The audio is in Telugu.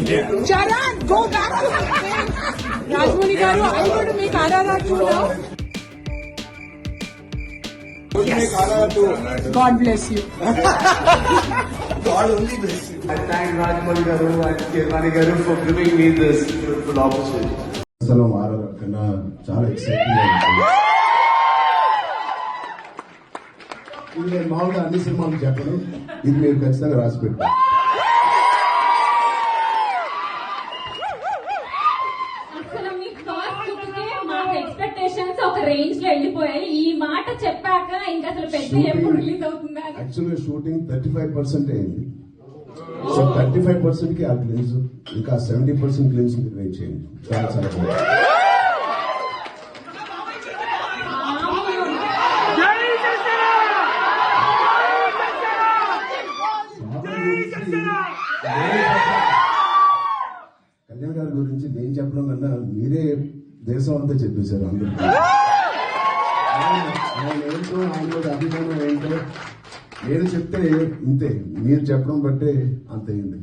చరణ్ గో రాజమౌళి గారు I want to make RRR 2 now. God bless you. God only bless you. I thank Rajmouli garu and Kirmani garu for giving me this beautiful opportunity. అసలు RRR కన్నా చాలా ఎక్సైటింగ్ గా ఉంటుంది. ఇది నేను మామూలుగా అన్ని సినిమాలు చెప్పను, ఇది మీరు ఖచ్చితంగా రాసి పెట్టారు. ఎక్స్పెక్టేషన్స్ ఒక రేంజ్ లో వెళ్ళిపోయాయి. ఈ మాట చెప్పాక ఇంకా అసలు పెద్ద ఎప్పుడు రిలీజ్ అవుతుంది. యాక్చువల్గా షూటింగ్ 35% అయింది. సో 35% కి ఆ గ్లిమ్స్, ఇంకా 70% గ్లిమ్స్ వెయిట్ చేయండి. చాలా చాలా బాగుంది. కళ్యాణ్ గారి గురించి నేను చెప్పడం కన్నా మీరే దేశం అంతా చెప్పేశారు అందరికీ. ఆయన ఏంటో, ఆయన అభిమానం ఏంటో నేను చెప్తే ఇంతే, మీరు చెప్పడం బట్టే అంత అయింది.